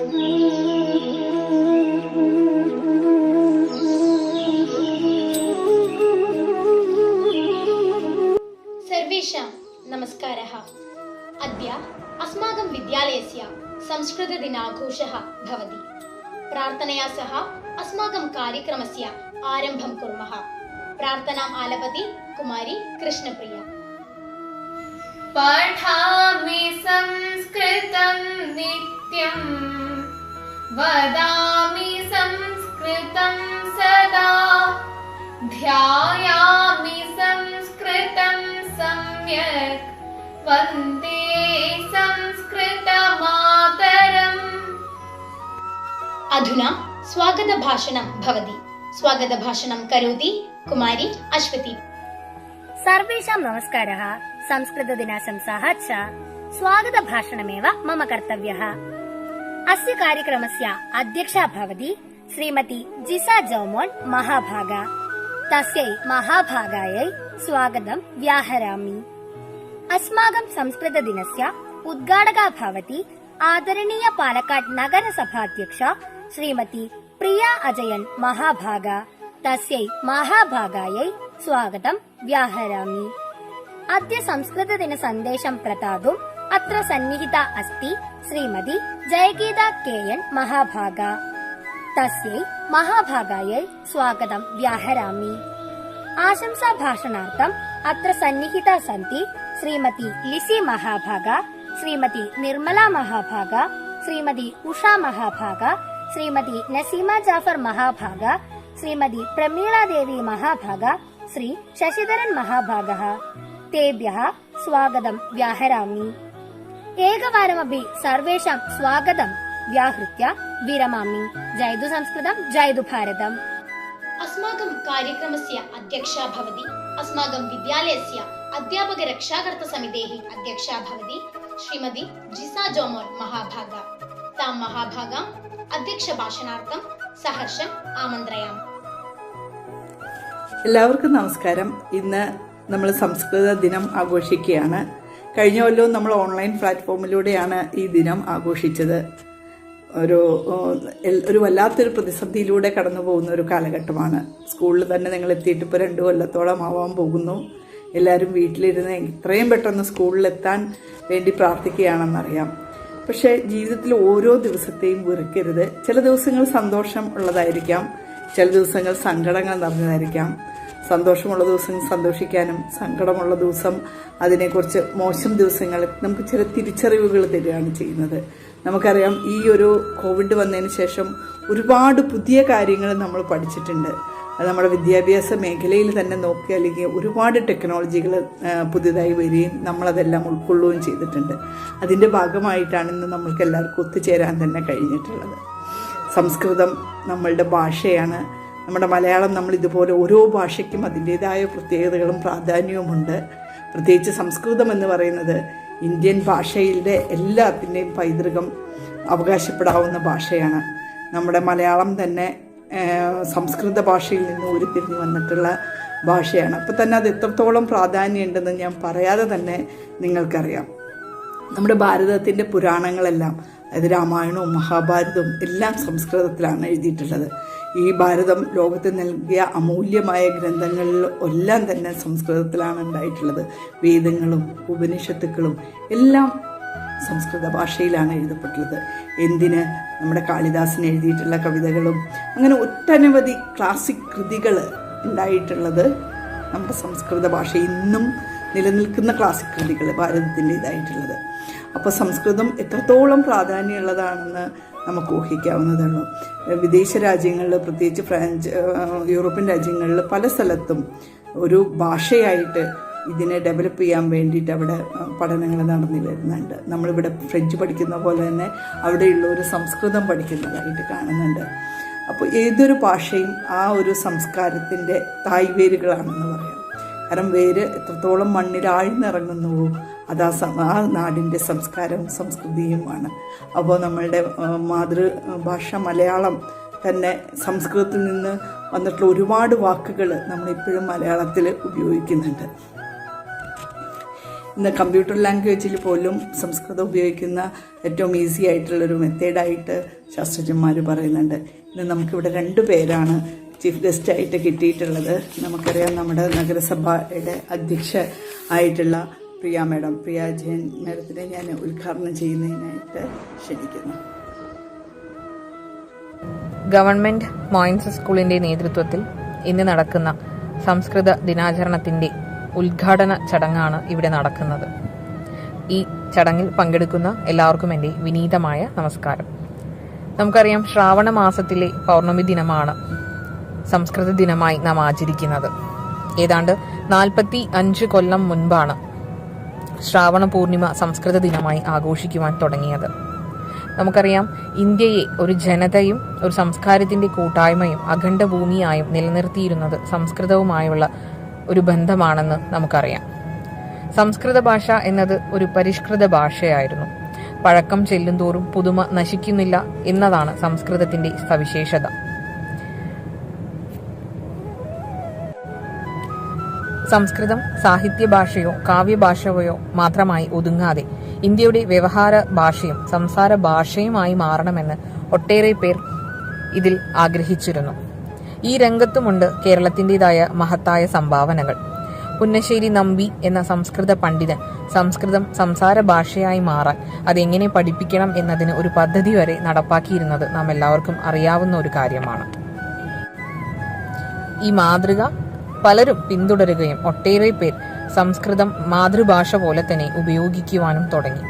सर्वेषां नमस्कारः। अद्य अस्माकं विद्यालयस्य संस्कृतदिनाघोषः भवति। प्रार्थनया सह अस्माकं कार्यक्रमस्य आरम्भं कुर्मः। प्रार्थनाम् आलपति कुमारी कृष्णप्रिया। पठामि संस्कृतं नित्यं, वदामि संस्कृतं सदा, ध्यायामि संस्कृतं सम्यक्, वन्दे संस्कृतमातरम्। अधुना स्वागतभाषणं भवति। स्वागतभाषणं करोति कुमारी अश्वती। सर्वेषां नमस्कारः। संस्कृतदिनाशंसाः च। स्वागतभाषणमेव मम कर्तव्यः। अस्य कार्यक्रमस्य अध्यक्षा भवति श्रीमती जिसा जौमोन् महाभागा। तस्यै महाभागायै स्वागतं व्याहरामि। अस्माकं संस्कृतदिनस्य उद्घाटका भवति आदरणीय पालक्काड् नगरसभाध्यक्षा श्रीमती प्रिया अजयन् महाभागा। तस्यै महाभागायै स्वागतं व्याहरामि। अद्य संस्कृतदिन सन्देशं प्रदातुम् अत्र सन्निहिता अस्ति श्रीमती जयगीता के.एन् महाभागा। तस्यै महाभागायै स्वागतं व्याहरामि। आशंसा भाषणार्थम् अत्र सन्निहिता सन्ति श्रीमती लिसी महाभागा, श्रीमती निर्मला महाभागा, श्रीमती उषा महाभागा, श्रीमती नसीमा जाफर महाभागा, श्रीमती प्रमीला देवी महाभागा, श्री शशिधरन् महाभागः। तेभ्यः स्वागतं व्याहरामि। एकवारमपि सर्वेषां स्वागतं व्याहृत्य विरमामि। जयतु संस्कृतं, जयतु भारतम्। अस्माकं कार्यक्रमस्य अध्यक्षा भवति अस्माकं विद्यालयस्य अध्यापकरक्षाकर्तृसमितेः अध्यक्षा भवति श्रीमती जिसा जौमोन् महाभागा। तां महाभागाम् अध्यक्षभाषणार्थं सहर्षम् आमन्त्रयामि। എല്ലാവർക്കും നമസ്കാരം. ഇന്ന് നമ്മൾ സംസ്കൃത ദിനം ആഘോഷിക്കുകയാണ്. കഴിഞ്ഞ കൊല്ലവും നമ്മൾ ഓൺലൈൻ പ്ലാറ്റ്ഫോമിലൂടെയാണ് ഈ ദിനം ആഘോഷിച്ചത്. ഒരു വല്ലാത്തൊരു പ്രതിസന്ധിയിലൂടെ കടന്നു പോകുന്ന ഒരു കാലഘട്ടമാണ്. സ്കൂളിൽ തന്നെ നിങ്ങൾ എത്തിയിട്ട് ഇപ്പോൾ 2 കൊല്ലത്തോളം ആവാൻ പോകുന്നു. എല്ലാവരും വീട്ടിലിരുന്ന് എത്രയും പെട്ടെന്ന് സ്കൂളിലെത്താൻ വേണ്ടി പ്രാർത്ഥിക്കുകയാണെന്നറിയാം. പക്ഷേ ജീവിതത്തിൽ ഓരോ ദിവസത്തെയും വെറുക്കരുത്. ചില ദിവസങ്ങൾ സന്തോഷം ഉള്ളതായിരിക്കാം, ചില ദിവസങ്ങൾ സങ്കടങ്ങൾ നിറഞ്ഞതായിരിക്കാം. സന്തോഷമുള്ള ദിവസം സന്തോഷിക്കാനും സങ്കടമുള്ള ദിവസം അതിനെക്കുറിച്ച് മോശം ദിവസങ്ങൾ നമുക്ക് ചില തിരിച്ചറിവുകൾ തരികയാണ് ചെയ്യുന്നത്. നമുക്കറിയാം, ഈ ഒരു കോവിഡ് വന്നതിന് ശേഷം ഒരുപാട് പുതിയ കാര്യങ്ങൾ നമ്മൾ പഠിച്ചിട്ടുണ്ട്. അത് നമ്മുടെ വിദ്യാഭ്യാസ മേഖലയിൽ തന്നെ നോക്കുകയാണെങ്കിൽ ഒരുപാട് ടെക്നോളജികൾ പുതിയതായി വരികയും നമ്മളതെല്ലാം ഉൾക്കൊള്ളുകയും ചെയ്തിട്ടുണ്ട്. അതിൻ്റെ ഭാഗമായിട്ടാണ് ഇന്ന് നമ്മൾക്ക് എല്ലാവർക്കും ഒത്തുചേരാൻ തന്നെ കഴിഞ്ഞിട്ടുള്ളത്. സംസ്കൃതം നമ്മളുടെ ഭാഷയാണ്. നമ്മുടെ മലയാളം നമ്മൾ ഇതുപോലെ ഓരോ ഭാഷയ്ക്കും അതിൻ്റേതായ പ്രത്യേകതകളും പ്രാധാന്യവുമുണ്ട്. പ്രത്യേകിച്ച് സംസ്കൃതം എന്ന് പറയുന്നത് ഇന്ത്യൻ ഭാഷയുടെ എല്ലാത്തിൻ്റെയും പൈതൃകം അവകാശപ്പെടാവുന്ന ഭാഷയാണ്. നമ്മുടെ മലയാളം തന്നെ സംസ്കൃത ഭാഷയിൽ നിന്ന് ഉരുത്തിരിഞ്ഞു വന്നിട്ടുള്ള ഭാഷയാണ്. അപ്പോൾ തന്നെ അത് എത്രത്തോളം പ്രാധാന്യമുണ്ടെന്ന് ഞാൻ പറയാതെ തന്നെ നിങ്ങൾക്കറിയാം. നമ്മുടെ ഭാരതത്തിൻ്റെ പുരാണങ്ങളെല്ലാം, അതായത് രാമായണവും മഹാഭാരതവും എല്ലാം സംസ്കൃതത്തിലാണ് എഴുതിയിട്ടുള്ളത്. ഈ ഭാരതം ലോകത്തിന് നൽകിയ അമൂല്യമായ ഗ്രന്ഥങ്ങളിൽ എല്ലാം തന്നെ സംസ്കൃതത്തിലാണ് ഉണ്ടായിട്ടുള്ളത്. വേദങ്ങളും ഉപനിഷത്തുക്കളും എല്ലാം സംസ്കൃത ഭാഷയിലാണ് എഴുതപ്പെട്ടുള്ളത്. എന്തിന്, നമ്മുടെ കാളിദാസൻ എഴുതിയിട്ടുള്ള കവിതകളും അങ്ങനെ ഒട്ടനവധി ക്ലാസിക് കൃതികൾ ഉണ്ടായിട്ടുള്ളത് നമ്മുടെ സംസ്കൃത ഭാഷ. ഇന്നും നിലനിൽക്കുന്ന ക്ലാസിക് കൃതികൾ ഭാരതത്തിൻ്റെതായിട്ടുള്ളത്. അപ്പോൾ സംസ്കൃതം എത്രത്തോളം പ്രാധാന്യമുള്ളതാണെന്ന് നമുക്ക് ഊഹിക്കാവുന്നതുള്ളൂ. വിദേശ രാജ്യങ്ങളിൽ, പ്രത്യേകിച്ച് ഫ്രാൻസ്, യൂറോപ്യൻ രാജ്യങ്ങളിൽ പല സ്ഥലത്തും ഒരു ഭാഷയായിട്ട് ഇതിനെ ഡെവലപ്പ് ചെയ്യാൻ വേണ്ടിയിട്ട് അവിടെ പഠനങ്ങൾ നടന്നു വരുന്നുണ്ട്. നമ്മളിവിടെ ഫ്രഞ്ച് പഠിക്കുന്ന പോലെ തന്നെ അവിടെയുള്ള ഒരു സംസ്കൃതം പഠിക്കുന്നതായിട്ട് കാണുന്നുണ്ട്. അപ്പോൾ ഏതൊരു ഭാഷയും ആ ഒരു സംസ്കാരത്തിൻ്റെ തായ്വേരുകളാണെന്ന് പറയാം. കാരണം വേര് എത്രത്തോളം മണ്ണിൽ ആഴ്ന്നിറങ്ങുന്നുവോ അത് ആ നാടിൻ്റെ സംസ്കാരവും സംസ്കൃതിയുമാണ്. അപ്പോൾ നമ്മളുടെ മാതൃഭാഷ മലയാളം തന്നെ സംസ്കൃതത്തിൽ നിന്ന് വന്നിട്ടുള്ള ഒരുപാട് വാക്കുകൾ നമ്മളിപ്പോഴും മലയാളത്തിൽ ഉപയോഗിക്കുന്നുണ്ട്. ഇന്ന് കമ്പ്യൂട്ടർ ലാംഗ്വേജിൽ പോലും സംസ്കൃതം ഉപയോഗിക്കുന്ന ഏറ്റവും ഈസി ആയിട്ടുള്ളൊരു മെത്തേഡായിട്ട് ശാസ്ത്രജ്ഞന്മാർ പറയുന്നുണ്ട്. ഇന്ന് നമുക്കിവിടെ 2 പേരാണ് ചീഫ് ഗസ്റ്റായിട്ട് കിട്ടിയിട്ടുള്ളത്. നമുക്കറിയാം, നമ്മുടെ നഗരസഭയുടെ അധ്യക്ഷ ആയിട്ടുള്ള പ്രിയ മാഡം, പ്രിയ ജയൻ മാഡത്തിനെ ഞാൻ ഉദ്ഘാടനം ചെയ്യുന്നതിനായിട്ട് ക്ഷണിക്കുന്നു. ഗവൺമെന്റ് മോയിൻസ് സ്കൂളിന്റെ നേതൃത്വത്തിൽ ഇന്ന് നടക്കുന്ന സംസ്കൃത ദിനാചരണത്തിന്റെ ഉദ്ഘാടന ചടങ്ങാണ് ഇവിടെ നടക്കുന്നത്. ഈ ചടങ്ങിൽ പങ്കെടുക്കുന്ന എല്ലാവർക്കും എൻ്റെ വിനീതമായ നമസ്കാരം. നമുക്കറിയാം, ശ്രാവണ മാസത്തിലെ പൗർണമി ദിനമാണ് സംസ്കൃത ദിനമായി നാം ആചരിക്കുന്നത്. ഏതാണ്ട് 45 കൊല്ലം മുൻപാണ് ശ്രാവണ പൂർണിമ സംസ്കൃത ദിനമായി ആഘോഷിക്കുവാൻ തുടങ്ങിയത്. നമുക്കറിയാം, ഇന്ത്യയെ ഒരു ജനതയും ഒരു സംസ്കാരത്തിന്റെ കൂട്ടായ്മയും അഖണ്ഡ ഭൂമിയായും നിലനിർത്തിയിരുന്നത് സംസ്കൃതവുമായുള്ള ഒരു ബന്ധമാണെന്ന് നമുക്കറിയാം. സംസ്കൃത ഭാഷ എന്നത് ഒരു പരിഷ്കൃത ഭാഷയായിരുന്നു. പഴക്കം ചെല്ലുന്തോറും പുതുമ നശിക്കുന്നില്ല എന്നതാണ് സംസ്കൃതത്തിന്റെ സവിശേഷത. സംസ്കൃതം സാഹിത്യ ഭാഷയോ കാവ്യഭാഷയോ മാത്രമായി ഒതുങ്ങാതെ ഇന്ത്യയുടെ വ്യവഹാര ഭാഷയും സംസാര ഭാഷയുമായി മാറണമെന്ന് ഒട്ടേറെ പേർ ഇതിൽ ആഗ്രഹിച്ചിരുന്നു. ഈ രംഗത്തുമുണ്ട് കേരളത്തിൻ്റെതായ മഹത്തായ സംഭാവനകൾ. പുന്നശ്ശേരി നമ്പി എന്ന സംസ്കൃത പണ്ഡിതൻ സംസ്കൃതം സംസാര ഭാഷയായി മാറാൻ അതെങ്ങനെ പഠിപ്പിക്കണം എന്നതിന് ഒരു പദ്ധതി വരെ നടപ്പാക്കിയിരുന്നത് നാം എല്ലാവർക്കും അറിയാവുന്ന ഒരു കാര്യമാണ്. ഈ മാതൃക പലരും പിന്തുടരുകയും ഒട്ടേറെ പേർ സംസ്കൃതം മാതൃഭാഷ പോലെ തന്നെ ഉപയോഗിക്കുവാനും തുടങ്ങി.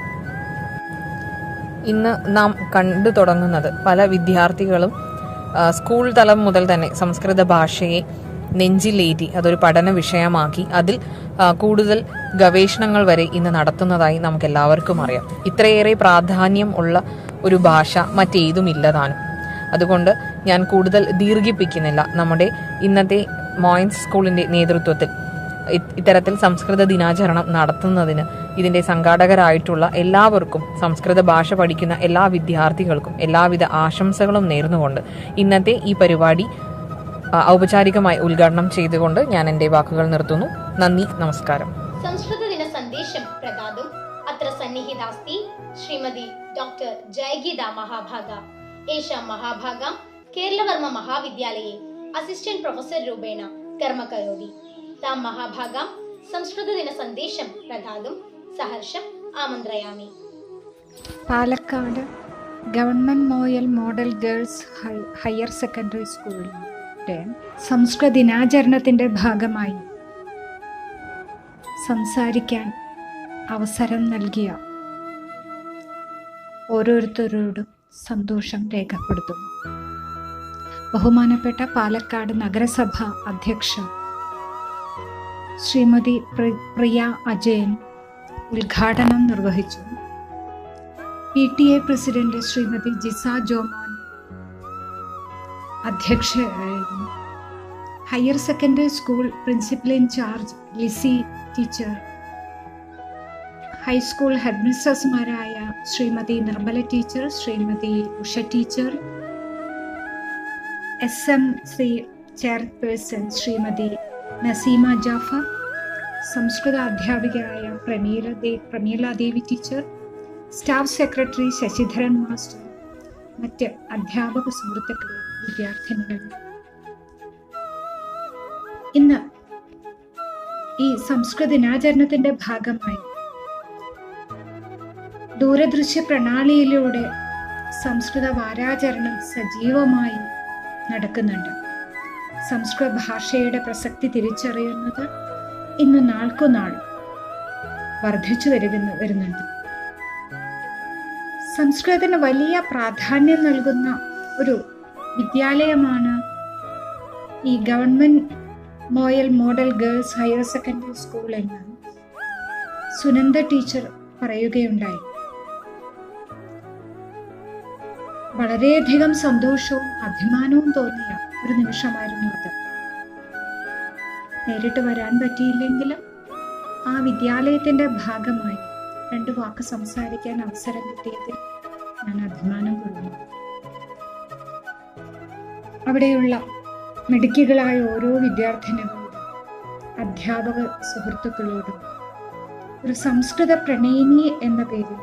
ഇന്ന് നാം കണ്ടു തുടങ്ങുന്നത് പല വിദ്യാർത്ഥികളും സ്കൂൾ തലം മുതൽ തന്നെ സംസ്കൃത ഭാഷയെ നെഞ്ചിലേറ്റി അതൊരു പഠന വിഷയമാക്കി അതിൽ കൂടുതൽ ഗവേഷണങ്ങൾ വരെ ഇന്ന് നടത്തുന്നതായി നമുക്ക് എല്ലാവർക്കും അറിയാം. ഇത്രയേറെ പ്രാധാന്യം ഉള്ള ഒരു ഭാഷ മറ്റേതുമില്ലതാനും. അതുകൊണ്ട് ഞാൻ കൂടുതൽ ദീർഘിപ്പിക്കുന്നില്ല. നമ്മുടെ ഇന്നത്തെ മോയിൻസ് സ്കൂളിന്റെ നേതൃത്വത്തിൽ ഇത്തരത്തിൽ സംസ്കൃത ദിനാചരണം നടത്തുന്നതിന് ഇതിന്റെ സംഘാടകരായിട്ടുള്ള എല്ലാവർക്കും, സംസ്കൃത ഭാഷ പഠിക്കുന്ന എല്ലാ വിദ്യാർത്ഥികൾക്കും എല്ലാവിധ ആശംസകളും നേർന്നുകൊണ്ട് ഇന്നത്തെ ഈ പരിപാടി ഔപചാരികമായി ഉദ്ഘാടനം ചെയ്തുകൊണ്ട് ഞാൻ എൻ്റെ വാക്കുകൾ നിർത്തുന്നു. നന്ദി, നമസ്കാരം. സംസ്കൃത ദിന സന്ദേശം പ്രദാതും അത്ര സന്നിഹിതാസ്തി ശ്രീമതി ഡോക്ടർ ജയഗീത മഹാഭാഗ. ഏഷാ മഹാഭാഗ കേരളവർമ്മ മഹാവിദ്യാലയെ അസിസ്റ്റന്റ് പ്രൊഫസർ രൂപേണ കർമ്മ കരോതി. താം മഹാഭാഗാം സംസ്കൃതദിന സന്ദേശം പ്രദാതും സഹർഷം ആമന്ത്രയാമി. പാലക്കാട് ഗവൺമെന്റ് മോയൽ മോഡൽ ഗേൾസ് ഹയർ സെക്കൻഡറി സ്കൂളിന്റെ സംസ്കൃത ദിനാചരണത്തിന്റെ ഭാഗമായി സംസാരിക്കാൻ അവസരം നൽകിയ ഓരോരുത്തരോടും സന്തോഷം രേഖപ്പെടുത്തുന്നു. ബഹുമാനപ്പെട്ട പാലക്കാട് നഗരസഭ അധ്യക്ഷ ശ്രീമതി പ്രിയ അജയൻ ഉദ്ഘാടനം നിർവഹിച്ചു. PTA പ്രസിഡന്റ് ശ്രീമതി ജിസ ജോമോൻ അധ്യക്ഷയായിരുന്നു. Higher secondary school principal in charge Lissy teacher, high school ഹെഡ്മിസ്ട്രസ്മാരായ Shrimati Nirmala teacher, Shrimati Usha teacher, SMC chairperson Shrimati Naseema Jafar, സംസ്കൃത അധ്യാപികയായ Prameela Devi teacher, staff secretary Sasidharan master, മറ്റ് അധ്യാപക സുഹൃത്തുക്കളെ, വിദ്യാർത്ഥിനികൾ, ഇന്ന് ഈ സംസ്കൃത ദിനാചരണത്തിന്റെ ഭാഗമായി ദൂരദൃശ്യ പ്രണാളിയിലൂടെ സംസ്കൃത വാരാചരണം സജീവമായി നടക്കുന്നുണ്ട്. സംസ്കൃത ഭാഷയുടെ പ്രസക്തി തിരിച്ചറിയുന്നത് ഇന്ന് നാൾക്കുനാൾ വർദ്ധിച്ചു വരുന്നുണ്ട്. സംസ്കൃതത്തിന് വലിയ പ്രാധാന്യം നൽകുന്ന ഒരു വിദ്യാലയമാണ് ഈ ഗവൺമെന്റ് മോയൽ model girls higher secondary school എന്ന് സുനന്ദ ടീച്ചർ പറയുകയുണ്ടായി. വളരെയധികം സന്തോഷവും അഭിമാനവും തോന്നിയ ഒരു നിമിഷമായിരുന്നു അത്. നേരിട്ട് വരാൻ പറ്റിയില്ലെങ്കിലും ആ വിദ്യാലയത്തിന്റെ ഭാഗമായി 2 വാക്ക് സംസാരിക്കാൻ അവസരം കിട്ടിയതിൽ ഞാൻ അഭിമാനം കൊള്ളുന്നു. അവിടെയുള്ള മിടുക്കികളായ ഓരോ വിദ്യാർത്ഥിനികളോടും അധ്യാപക സുഹൃത്തുക്കളോടും ഒരു സംസ്കൃത പ്രണയിനി എന്ന പേരിൽ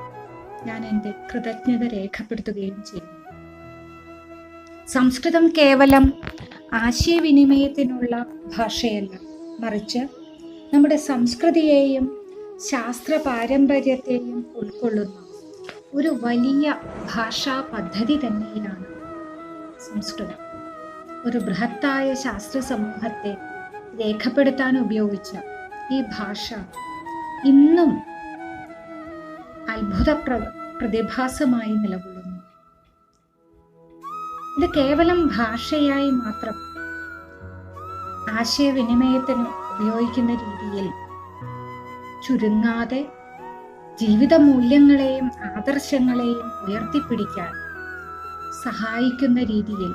ഞാൻ എൻ്റെ കൃതജ്ഞത രേഖപ്പെടുത്തുകയും ചെയ്യുന്നു. സംസ്കൃതം കേവലം ആശയവിനിമയത്തിനുള്ള ഭാഷയല്ല, മറിച്ച് നമ്മുടെ സംസ്കൃതിയെയും ശാസ്ത്ര പാരമ്പര്യത്തെയും ഉൾക്കൊള്ളുന്ന ഒരു വലിയ ഭാഷാ പദ്ധതി തന്നെയാണ് സംസ്കൃതം. ഒരു ബൃഹത്തായ ശാസ്ത്ര സമൂഹത്തെ രേഖപ്പെടുത്താൻ ഉപയോഗിച്ച ഈ ഭാഷ ഇന്നും അത്ഭുത പ്രതിഭാസമായി നിലകൊള്ളുന്നു. ഇത് കേവലം ഭാഷയായി മാത്രം ആശയവിനിമയത്തിന് ഉപയോഗിക്കുന്ന രീതിയിൽ ചുരുങ്ങാതെ ജീവിത മൂല്യങ്ങളെയും ആദർശങ്ങളെയും ഉയർത്തിപ്പിടിക്കാൻ സഹായിക്കുന്ന രീതിയിൽ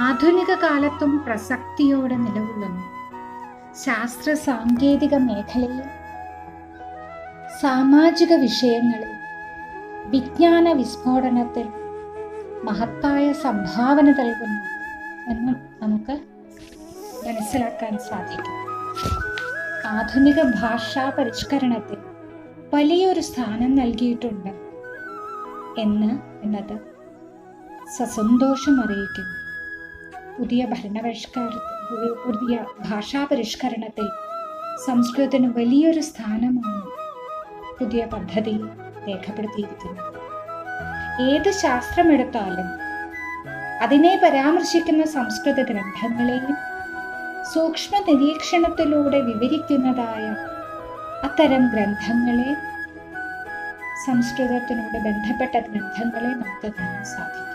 ആധുനിക കാലത്തും പ്രസക്തിയോടെ നിലകൊള്ളുന്നു. ശാസ്ത്ര സാങ്കേതിക മേഖലയിൽ, സാമാജിക വിഷയങ്ങളിൽ, വിജ്ഞാന വിസ്ഫോടനത്തിൽ മഹത്തായ സംഭാവന നൽകുന്നു എന്നും നമുക്ക് മനസ്സിലാക്കാൻ സാധിക്കും. ആധുനിക ഭാഷാ പരിഷ്കരണത്തിൽ വലിയൊരു സ്ഥാനം നൽകിയിട്ടുണ്ട് എന്നത് സസന്തോഷം അറിയിക്കുന്നു. പുതിയ പുതിയ ഭാഷാ പരിഷ്കരണത്തിൽ സംസ്കൃതത്തിന് വലിയൊരു സ്ഥാനമാണ് പുതിയ പദ്ധതി രേഖപ്പെടുത്തിയിരിക്കുന്നത്. ഏത് ശാസ്ത്രമെടുത്താലും അതിനെ പരാമർശിക്കുന്ന സംസ്കൃത ഗ്രന്ഥങ്ങളെയും സൂക്ഷ്മ നിരീക്ഷണത്തിലൂടെ വിവരിക്കുന്നതായ അത്തരം ഗ്രന്ഥങ്ങളെ, സംസ്കൃതത്തിനോട് ബന്ധപ്പെട്ട ഗ്രന്ഥങ്ങളെ നമുക്ക് കാണാൻ സാധിക്കും.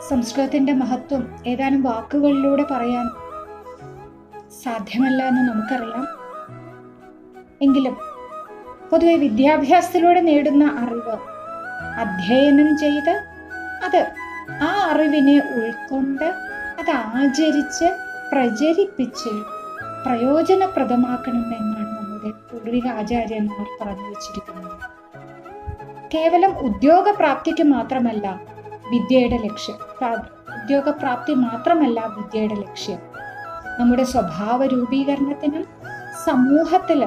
സംസ്കൃതത്തിന്റെ മഹത്വം ഏതാനും വാക്കുകളിലൂടെ പറയാൻ സാധ്യമല്ല എന്ന് നമുക്കറിയാം. എങ്കിലും പൊതുവെ വിദ്യാഭ്യാസത്തിലൂടെ നേടുന്ന അറിവ് അധ്യയനം ചെയ്ത് ആ അറിവിനെ ഉൾക്കൊണ്ട് അത് ആചരിച്ച് പ്രചരിപ്പിച്ച് പ്രയോജനപ്രദമാക്കണമെന്നാണ് നമ്മുടെ പൂർവിക ആചാര്യന്മാർ പറഞ്ഞു വച്ചിരിക്കുന്നത്. കേവലം ഉദ്യോഗപ്രാപ്തിക്ക് മാത്രമല്ല വിദ്യയുടെ ലക്ഷ്യം. ഉദ്യോഗപ്രാപ്തി മാത്രമല്ല വിദ്യയുടെ ലക്ഷ്യം. നമ്മുടെ സ്വഭാവ രൂപീകരണത്തിനും സമൂഹത്തിൽ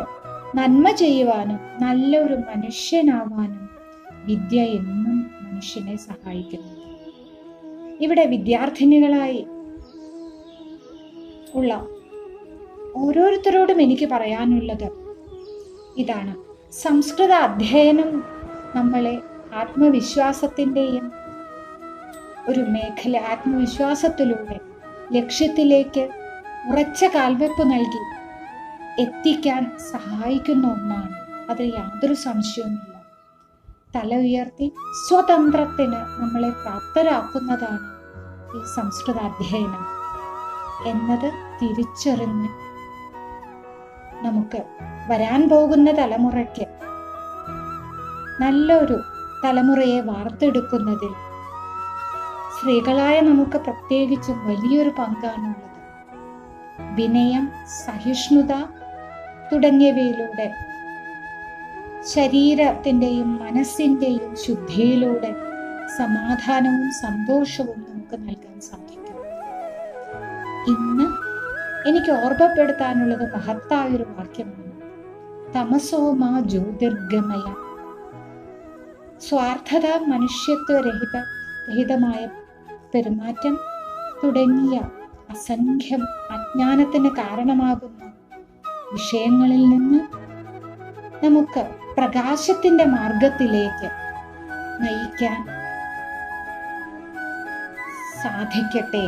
നന്മ ചെയ്യുവാനും നല്ലൊരു മനുഷ്യനാവാനും വിദ്യ എന്നും മനുഷ്യനെ സഹായിക്കുന്നു. ഇവിടെ വിദ്യാർത്ഥിനികളായി ഉള്ള ഓരോരുത്തരോടും എനിക്ക് പറയാനുള്ളത് ഇതാണ്. സംസ്കൃത അധ്യയനം നമ്മളെ ആത്മവിശ്വാസത്തിൻ്റെയും ഒരു മേഖല, ആത്മവിശ്വാസത്തിലൂടെ ലക്ഷ്യത്തിലേക്ക് ഉറച്ച കാൽവെപ്പ് നൽകി എത്തിക്കാൻ സഹായിക്കുന്ന ഒന്നാണ്. അത് യാതൊരു സംശയവുമില്ല. തല ഉയർത്തി സ്വതന്ത്രത്തിന് നമ്മളെ പ്രാപ്തരാക്കുന്നതാണ് ഈ സംസ്കൃത അധ്യയനം എന്നത് തിരിച്ചറിഞ്ഞ് നമുക്ക് വരാൻ പോകുന്ന തലമുറയ്ക്ക് നല്ലൊരു തലമുറയെ വാർത്തെടുക്കുന്നതിൽ സ്ത്രീകളായ നമുക്ക് പ്രത്യേകിച്ചും വലിയൊരു പങ്കാണുള്ളത്. വിനയം, സഹിഷ്ണുത തുടങ്ങിയവയിലൂടെ ശരീരത്തിൻ്റെയും മനസ്സിൻ്റെയും ശുദ്ധിയിലൂടെ സമാധാനവും സന്തോഷവും നമുക്ക് നൽകാൻ സാധിക്കും. ഇന്ന് എനിക്ക് ഓർമ്മപ്പെടുത്താനുള്ളത് മഹത്തായൊരു വാക്യമാണ്. തമസോമാ ജ്യോതിർഗമയ. സ്വാർത്ഥത, മനുഷ്യത്വരഹിതമായ പെരുമാറ്റം തുടങ്ങിയ അസംഖ്യം അജ്ഞാനത്തിന് കാരണമാകുന്ന വിഷയങ്ങളിൽ നിന്ന് നമുക്ക് പ്രകാശത്തിന്റെ മാർഗത്തിലേക്ക് നയിക്കാൻ സാധിക്കട്ടെ.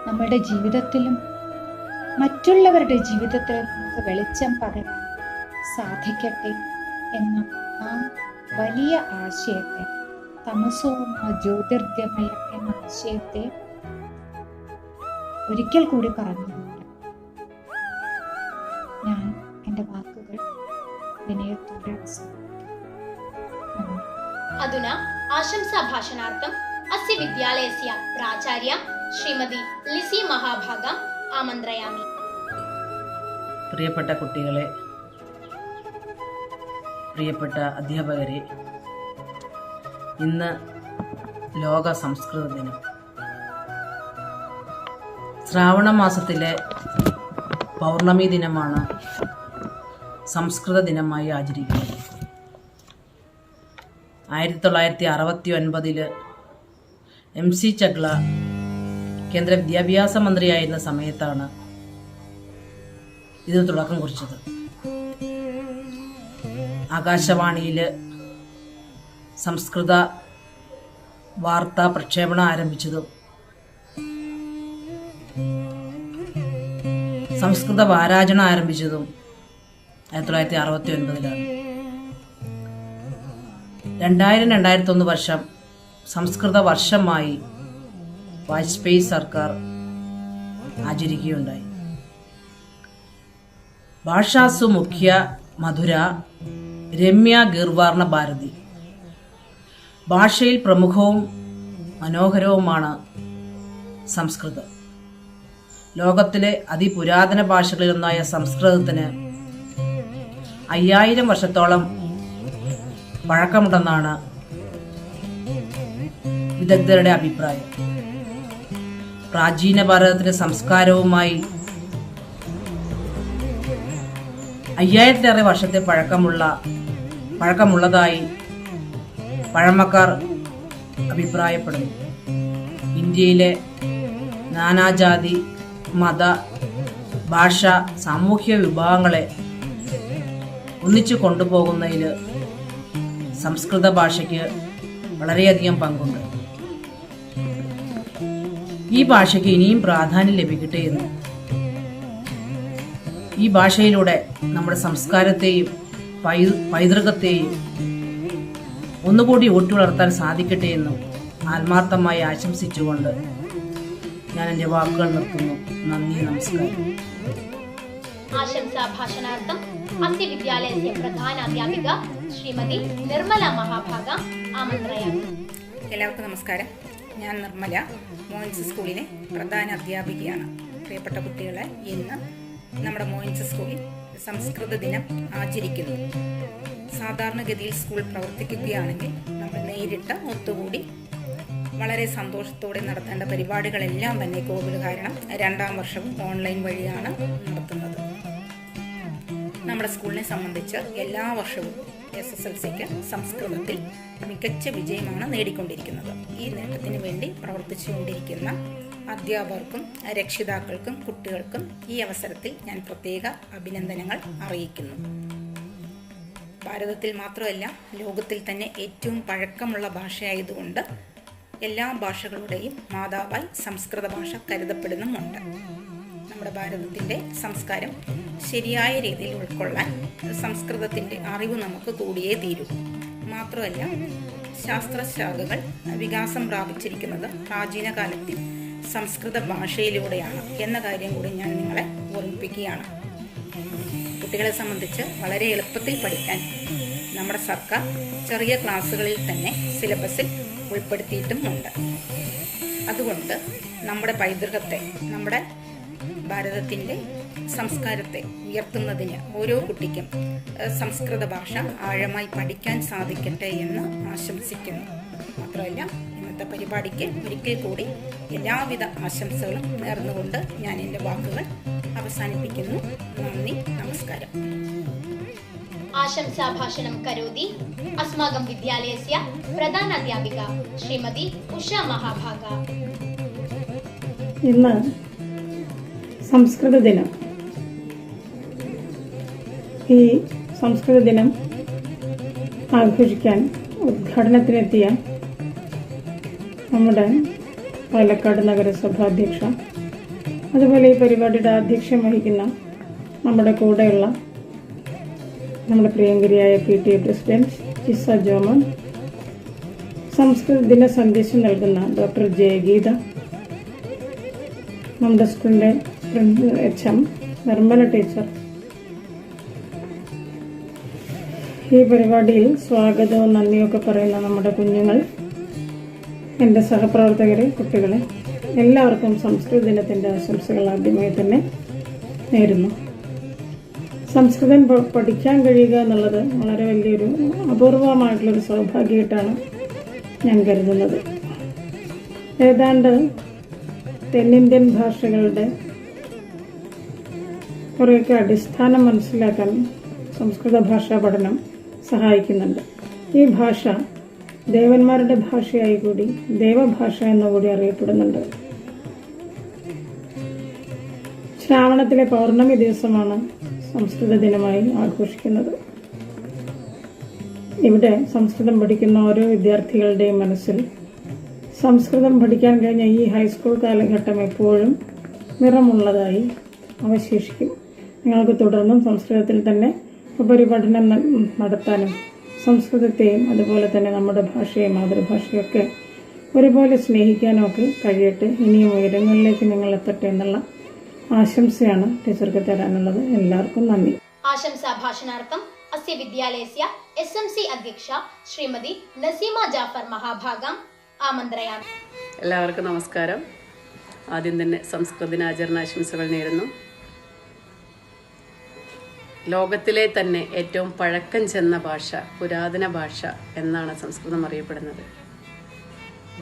നമ്മുടെ ജീവിതത്തിലും മറ്റുള്ളവരുടെ ജീവിതത്തിലും നമുക്ക് വെളിച്ചം പകരാൻ സാധിക്കട്ടെ എന്ന ആ വലിയ ആശയത്തെ, തമസോമാ ജ്യോതിർഗമയ എന്ന ആശയത്തെ ഒരിക്കൽ കൂടി പറഞ്ഞുകൊണ്ട് ഞാൻ എൻ്റെ വാക്കുകൾ വിനയത്തോടെ അവസാനിപ്പിക്കുന്നു. अधुना आशंसा भाषणार्थम् अस्य विद्यालयस्य प्राचार्या श्रीमती लिसि महाभागा आमन्त्रयामि. പ്രിയപ്പെട്ട കുട്ടികളെ, പ്രിയപ്പെട്ട അധ്യാപകരെ, ഇന്ന് ലോക സംസ്കൃത ദിനം. ശ്രാവണ മാസത്തിലെ പൗർണമി ദിനമാണ് സംസ്കൃത ദിനമായി ആചരിക്കുന്നത്. 1969 MC ചഗ്ല കേന്ദ്ര വിദ്യാഭ്യാസ മന്ത്രിയായിരുന്ന സമയത്താണ് ഇതിന് തുടക്കം കുറിച്ചത്. ആകാശവാണിയിൽ സംസ്കൃത വാർത്താ പ്രക്ഷേപണം ആരംഭിച്ചതും സംസ്കൃത വാരാചരണം ആരംഭിച്ചതും 1969 2000-2001 വർഷം സംസ്കൃത വർഷമായി വാജ്പേയി സർക്കാർ ആചരിക്കുകയുണ്ടായി. ഭാഷാസു മുഖ്യ മധുര രമ്യ ഗീർവാർണ ഭാരതി. ഭാഷയിൽ പ്രമുഖവും മനോഹരവുമാണ് സംസ്കൃതം. ലോകത്തിലെ അതിപുരാതന ഭാഷകളിലൊന്നായ സംസ്കൃതത്തിന് 5000 വർഷത്തോളം പഴക്കമുണ്ടെന്നാണ് വിദഗ്ധരുടെ അഭിപ്രായം. പ്രാചീന ഭാരതത്തിന്റെ സംസ്കാരവുമായി 5000-ലേറെ വർഷത്തെ പഴക്കമുള്ളതായി പഴമക്കാർ അഭിപ്രായപ്പെടുന്നു. ഇന്ത്യയിലെ നാനാജാതി മത ഭാഷ സാമൂഹ്യ വിഭാഗങ്ങളെ ഒന്നിച്ചു കൊണ്ടുപോകുന്നതിൽ സംസ്കൃത ഭാഷയ്ക്ക് വളരെയധികം പങ്കുണ്ട്. ഈ ഭാഷയ്ക്ക് ഇനിയും പ്രാധാന്യം ലഭിക്കട്ടെ എന്ന്, ഈ ഭാഷയിലൂടെ നമ്മുടെ സംസ്കാരത്തെയും പൈതൃകത്തെയും ഒന്നുകൂടി ഊട്ടിവളർത്താൻ സാധിക്കട്ടെ എന്നും ആത്മാർത്ഥമായി ആശംസിച്ചുകൊണ്ട് ഞാൻ എൻ്റെ വാക്കുകൾ നിർത്തുന്നു. നന്ദി, നമസ്കാരം. ആശംസാ ഭാഷണാർത്ഥം അസ്യ വിദ്യാലയസ്യ പ്രധാനാധ്യാപിക ശ്രീമതി നിർമ്മല മഹാഭാഗ ആമന്ത്രയാമി. എല്ലാവർക്കും നമസ്കാരം. ഞാൻ നിർമ്മല, മോയിൻസ് സ്കൂളിലെ പ്രധാന അധ്യാപികയാണ്. പ്രിയപ്പെട്ട കുട്ടികളെ, ഇന്ന് നമ്മുടെ മോയിൻസ് സ്കൂളിൽ സംസ്കൃത ദിനം ആചരിക്കുന്നു. സാധാരണഗതിയിൽ സ്കൂൾ പ്രവർത്തിക്കുകയാണെങ്കിൽ നമ്മൾ നേരിട്ട് ഒത്തുകൂടി വളരെ സന്തോഷത്തോടെ നടത്തേണ്ട പരിപാടികളെല്ലാം തന്നെ കോവിഡ് കാരണം 2ാം വർഷവും ഓൺലൈൻ വഴിയാണ് നടത്തുന്നത്. നമ്മുടെ സ്കൂളിനെ സംബന്ധിച്ച് എല്ലാ വർഷവും SSLCക്ക് സംസ്കൃതത്തിൽ മികച്ച വിജയമാണ് നേടിക്കൊണ്ടിരിക്കുന്നത്. ഈ നേട്ടത്തിന് വേണ്ടി പ്രവർത്തിച്ചുകൊണ്ടിരിക്കുന്ന അധ്യാപകർക്കും രക്ഷിതാക്കൾക്കും കുട്ടികൾക്കും ഈ അവസരത്തിൽ ഞാൻ പ്രത്യേക അഭിനന്ദനങ്ങൾ അറിയിക്കുന്നു. ഭാരതത്തിൽ മാത്രമല്ല, ലോകത്തിൽ തന്നെ ഏറ്റവും പഴക്കമുള്ള ഭാഷയായതുകൊണ്ട് എല്ലാ ഭാഷകളുടെയും മാതാവായി സംസ്കൃത ഭാഷ കരുതപ്പെടുന്നുമുണ്ട്. നമ്മുടെ ഭാരതത്തിൻ്റെ സംസ്കാരം ശരിയായ രീതിയിൽ ഉൾക്കൊള്ളാൻ സംസ്കൃതത്തിൻ്റെ അറിവ് നമുക്ക് കൂടിയേ തീരൂ. മാത്രമല്ല, ശാസ്ത്രശാഖകൾ വികാസം പ്രാപിച്ചിരിക്കുന്നത് പ്രാചീന കാലത്തിൽ സംസ്കൃത ഭാഷയിലൂടെയാണ് എന്ന കാര്യം കൂടി ഞാൻ നിങ്ങളെ ഓർമ്മിപ്പിക്കുകയാണ്. കുട്ടികളെ സംബന്ധിച്ച് വളരെ എളുപ്പത്തിൽ പഠിക്കാൻ നമ്മുടെ സർക്കാർ ചെറിയ ക്ലാസ്സുകളിൽ തന്നെ സിലബസിൽ ഉൾപ്പെടുത്തിയിട്ടുമുണ്ട്. അതുകൊണ്ട് നമ്മുടെ പൈതൃകത്തെ, നമ്മുടെ ഭാരതത്തിൻ്റെ സംസ്കാരത്തെ ഉയർത്തുന്നതിന് ഓരോ കുട്ടിക്കും സംസ്കൃത ഭാഷ ആഴമായി പഠിക്കാൻ സാധിക്കട്ടെ എന്ന് ആശംസിക്കുന്നു. മാത്രമല്ല, ഇന്നത്തെ പരിപാടിക്ക് ഒരിക്കൽ കൂടി എല്ലാവിധ ആശംസകളും നേർന്നുകൊണ്ട് ഞാൻ എൻ്റെ വാക്കുകൾ അവസാനിപ്പിക്കുന്നു. നന്ദി, നമസ്കാരം. ആശംസാ ഭാഷണം കരോതി അസ്മാകം വിദ്യാലയസ്യ പ്രധാനാധ്യാപിക ശ്രീമതി ഉഷ മഹാഭാഗ. ഇന്ന് സംസ്കൃത ദിനം. ഈ സംസ്കൃത ദിനം ആഘോഷിക്കാൻ ഉദ്ഘാടനത്തിനെത്തിയ നമ്മുടെ പാലക്കാട് നഗരസഭ അധ്യക്ഷ, അതുപോലെ ഈ പരിപാടിയുടെ അധ്യക്ഷം വഹിക്കുന്ന നമ്മുടെ കൂടെയുള്ള നമ്മുടെ പ്രിയങ്കരിയായ PTA പ്രസിഡന്റ് ജിസ ജോമൻ, സംസ്കൃത ദിന സന്ദേശം നൽകുന്ന ഡോക്ടർ ജയഗീത, നമ്മുടെ സ്കൂളിൻ്റെ HM നിർമ്മല ടീച്ചർ, ഈ പരിപാടിയിൽ സ്വാഗതവും നന്ദിയൊക്കെ പറയുന്ന നമ്മുടെ കുഞ്ഞുങ്ങൾ, എൻ്റെ സഹപ്രവർത്തകരെ, കുട്ടികളെ, എല്ലാവർക്കും സംസ്കൃത ദിനത്തിൻ്റെ ആശംസകൾ ആദ്യമായി തന്നെ നേരുന്നു. സംസ്കൃതം പഠിക്കാൻ കഴിയുക എന്നുള്ളത് വളരെ വലിയൊരു അപൂർവമായിട്ടുള്ളൊരു സൗഭാഗ്യമായിട്ടാണ് ഞാൻ കരുതുന്നത്. ഏതാണ്ട് തെന്നിന്ത്യൻ ഭാഷകളുടെ കുറേയൊക്കെ അടിസ്ഥാനം മനസ്സിലാക്കാൻ സംസ്കൃത ഭാഷാ പഠനം സഹായിക്കുന്നുണ്ട്. ഈ ഭാഷ ദേവന്മാരുടെ ഭാഷയായി കൂടി ദേവഭാഷ എന്നുകൂടി അറിയപ്പെടുന്നുണ്ട്. ശ്രാവണത്തിലെ പൗർണമി ദിവസമാണ് സംസ്കൃത ദിനമായി ആഘോഷിക്കുന്നത്. ഇവിടെ സംസ്കൃതം പഠിക്കുന്ന ഓരോ വിദ്യാർത്ഥികളുടെയും മനസ്സിൽ സംസ്കൃതം പഠിക്കാൻ കഴിഞ്ഞ ഈ ഹൈസ്കൂൾ കാലഘട്ടം എപ്പോഴും നിറമുള്ളതായി അവശേഷിക്കും. നിങ്ങൾക്ക് തുടർന്നും സംസ്കൃതത്തിൽ തന്നെ ഉപരിപഠനം നടത്താനും സംസ്കൃതത്തെയും അതുപോലെ തന്നെ നമ്മുടെ ഭാഷയും മാതൃഭാഷയൊക്കെ ഒരുപോലെ സ്നേഹിക്കാനും ഒക്കെ കഴിയട്ടെ. ഇനിയും ഉയരങ്ങളിലേക്ക് നിങ്ങൾ എത്തട്ടെ എന്നുള്ള ആശംസയാണ് ടീച്ചർക്ക് തരാനുള്ളത്. എല്ലാവർക്കും നന്ദി. ആശംസാ ഭാഷണാർത്ഥം അസ്യ വിദ്യാലയസ്യ SMC അധ്യക്ഷ ശ്രീമതി നസീമ ജാഫർ മഹാഭാഗം ആമന്ത്രയാമി. എല്ലാവർക്കും നമസ്കാരം. ആദ്യം തന്നെ സംസ്കൃത ദിനാചരണാശംസകൾ നേരുന്നു. ലോകത്തിലെ തന്നെ ഏറ്റവും പഴക്കം ചെന്ന ഭാഷ, പുരാതന ഭാഷ എന്നാണ് സംസ്കൃതം അറിയപ്പെടുന്നത്.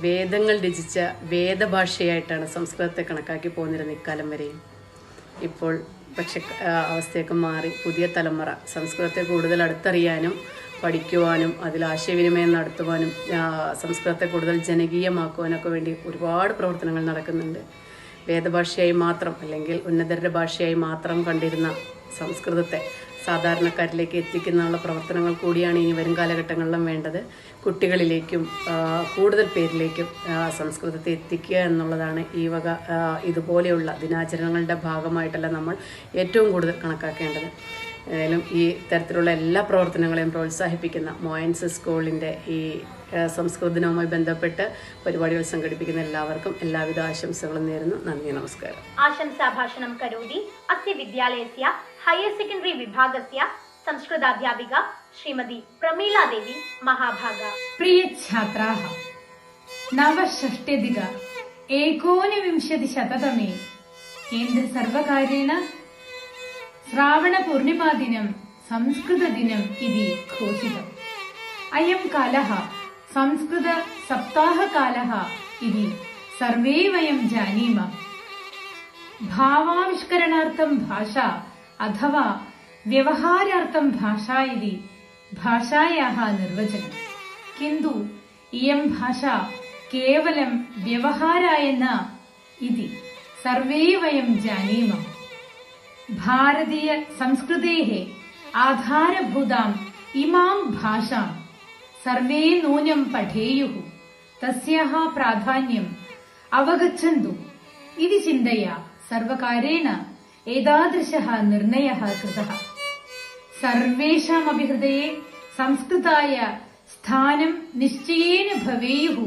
വേദങ്ങൾ രചിച്ച വേദഭാഷയായിട്ടാണ് സംസ്കൃതത്തെ കണക്കാക്കി പോന്നിരുന്നത് ഇക്കാലം വരെയും. ഇപ്പോൾ പക്ഷെ അവസ്ഥയൊക്കെ മാറി പുതിയ തലമുറ സംസ്കൃതത്തെ കൂടുതൽ അടുത്തറിയാനും പഠിക്കുവാനും അതിൽ ആശയവിനിമയം നടത്തുവാനും സംസ്കൃതത്തെ കൂടുതൽ ജനകീയമാക്കുവാനൊക്കെ വേണ്ടി ഒരുപാട് പ്രവർത്തനങ്ങൾ നടക്കുന്നുണ്ട്. വേദഭാഷയായി മാത്രം അല്ലെങ്കിൽ ഉന്നതരുടെ ഭാഷയായി മാത്രം കണ്ടിരുന്ന സംസ്കൃതത്തെ സാധാരണക്കാരിലേക്ക് എത്തിക്കാനുള്ള പ്രവർത്തനങ്ങൾ കൂടിയാണ് ഇനി വരും കാലഘട്ടങ്ങളിലും വേണ്ടത്. കുട്ടികളിലേക്കും കൂടുതൽ പേരിലേക്കും സംസ്കൃതത്തെ എത്തിക്കുക എന്നുള്ളതാണ് ഈ വക ഇതുപോലെയുള്ള ദിനാചരണങ്ങളുടെ ഭാഗമായിട്ടല്ല നമ്മൾ ഏറ്റവും കൂടുതൽ കണക്കാക്കേണ്ടത്. ഏതായാലും ഈ തരത്തിലുള്ള എല്ലാ പ്രവർത്തനങ്ങളെയും പ്രോത്സാഹിപ്പിക്കുന്ന മോയൻസ് സ്കൂളിൻ്റെ ഈ സംസ്കൃത ദിനവുമായി ബന്ധപ്പെട്ട് പരിപാടികൾ സംഘടിപ്പിക്കുന്ന എല്ലാവർക്കും എല്ലാവിധ ആശംസകളും നേരുന്നു. നന്ദി, നമസ്കാരം. ആശംസാ ഭാഷണം കരോതി അസ്യ വിദ്യാലയസ്യ ഹയർ സെക്കൻഡറി വിഭാഗസ്യ സംസ്കൃതാധ്യാപിക ശ്രീമതി പ്രമീള ദേവി മഹാഭാഗ. പ്രിയ ഛാത്രാः, നവഷഷ്ട്യധിക 1920 കേന്ദ്ര സർവകാരേണ ശ്രാവണ പൂർണിമാദിനം സംസ്കൃതദിനം इति घोषितम्. अयं कालः संस्कृत सप्ताहकालः इति सर्वे वयं जानीमः. भावाविष्करणार्थं भाषा अथवा व्यवहारार्थं भाषा इति भाषायाः निर्वचनम्. किन्तु इयं भाषा केवलं व्यवहाराय न इति सर्वे वयं जानीमः. भारतीय संस्कृतेः आधारभूताम् इमां भाषां सर्वे नूनं पठेयुः, तस्याः प्राधान्यम् अवगच्छन्तु इति चिन्तया सर्वकारेण एतादृशः निर्णयः कृतः. सर्वेषामपि हृदये संस्कृताय स्थानं निश्चयेन भवेयुः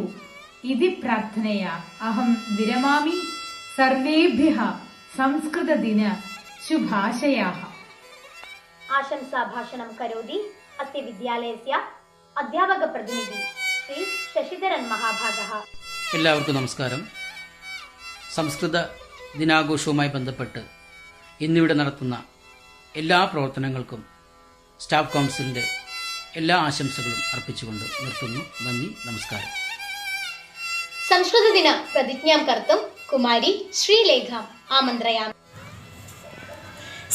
इति प्रार्थनया अहं विरमामि. सर्वेभ्यः संस्कृतदिन शुभाशयाः. ആശംസാ ഭാഷണം കരോതി അസ്യ വിദ്യാലയസ്യ അധ്യാപക പ്രതിനിധി ശ്രീ ശശിധരൻ മഹാഭാഗഃ. എല്ലാവർക്കും നമസ്കാരം. സംസ്കൃത ദിനാഘോഷവുമായി ബന്ധപ്പെട്ട് ഇന്നിവിടെ നടത്തുന്ന എല്ലാ പ്രവർത്തനങ്ങൾക്കും സ്റ്റാഫ് കൗൺസിലിന്റെ എല്ലാ ആശംസകളും അർപ്പിച്ചുകൊണ്ട് നിർത്തുന്നു. നന്ദി, നമസ്കാരം. സംസ്കൃത ദിന പ്രതിജ്ഞാം കർത്തും കുമാരി ശ്രീലേഖാം ആമന്ത്രയാമി.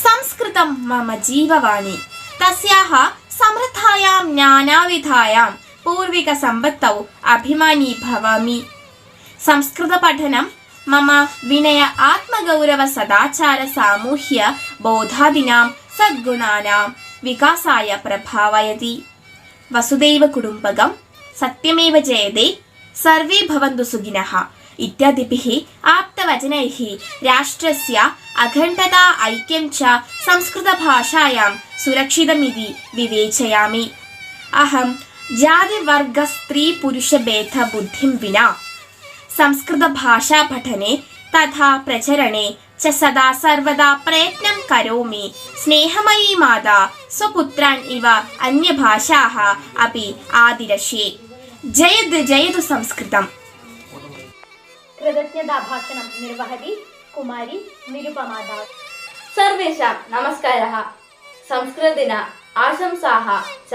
സംസ്കൃതം മമ ജീവവാണി. തസ്യാഹ സമൃദ്ധായാം നാനാവിധായാം പൂർവിക സമ്പത്തൗ അഭിമാനി ഭവാമി. സംസ്കൃത പഠനം മമ വിനയ ആത്മഗൗരവ സദാചാര സാമൂഹ്യ ബോധാദിനാം സദ്ഗുണാനാം വികാസായ പ്രഭാവയതി. വസുദൈവ കുടുംബകം, സത്യമേവ ജയതേ, സർവേ ഭവന്തു സുഖിനഃ ഇത്യാദിഭിः ആപ്തവചനൈः രാഷ്ട്രस्य അഖണ്ഡതാ ഐക്യം ച സംസ്കൃതഭാഷായാം സുരക്ഷിതമിതി വിവേചയാമി. അഹം ജാതിവർഗസ്ത്രീപുരുഷഭേദബുദ്ധിം വിനാ സംസ്കൃതഭാഷാപഠനെ തഥാ പ്രചരണേ ച സദാ സർവദാ പ്രയത്നം കരോമി. സ്നേഹമയീ മാതാ സ്വപുത്രാൻ ഇവ അന്യഭാഷാः അപി ആദിരശ്യേ. ജയതു ജയതു സംസ്കൃതം. കൃതജ്ഞതാ ഭാഷണം നിർവഹതി കുമാരി നിരുപമാദാസ്. സർവേഷാം നമസ്കാരः. സംസ്കൃതദിന ആശംസാः च.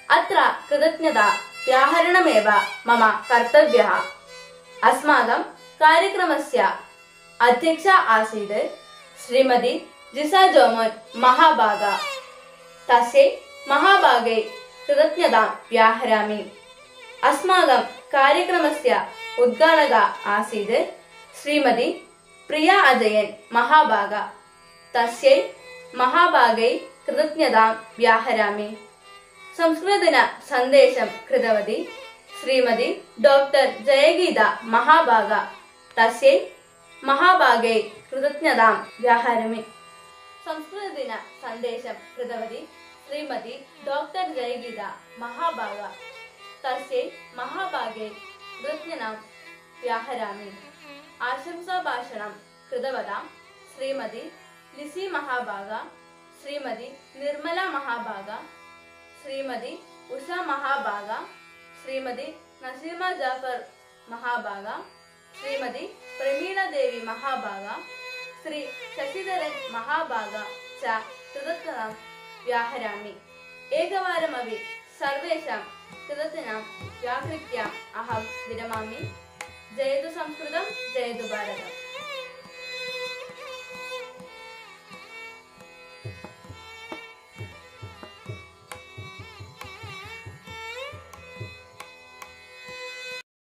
अत्र कृतज्ञता व्याहरणमेव मम कर्तव्यः. अस्माकं कार्यक्रमस्य अध्यक्षा आसीत् श्रीमती जिसाजोमोन् महाभागा तस्यै महाभागै कृतज्ञतां व्याहरामि। अस्माकं कार्यक्रमस्य उद्घाटका आसीत् श्रीमती प्रिया अजयन् महाभागा तस्यै महाभागै कृतज्ञतां व्याहरामि। संस्कृतदिन सन्देशं कृतवती श्रीमती डॉक्टर जयगीता महाभागा तस्यै महाभागै कृतज्ञतां व्याहरामि। संस्कृतदिन सन्देशं कृतवती श्रीमती डॉक्टर जयगीता महाभागा तस्यै महाभागै कृतज्ञतां व्याहरामि। आशंसाभाषणं कृतवतां श्रीमती लिसी महाभागा, श्रीमती निर्मला महाभागा, श्रीमती उषा महाभागा, श्रीमती नसीमा जाफर महाभागा, श्रीमती प्रमीला देवी महाभागा, श्री शशिधरन महाभागा च कृतज्ञतां व्याहरामि। एकवारमपि सर्वेषां कृतज्ञतां व्याहृत्य अहं विरमामि। जयतु संस्कृतं, जयतु भारतम्।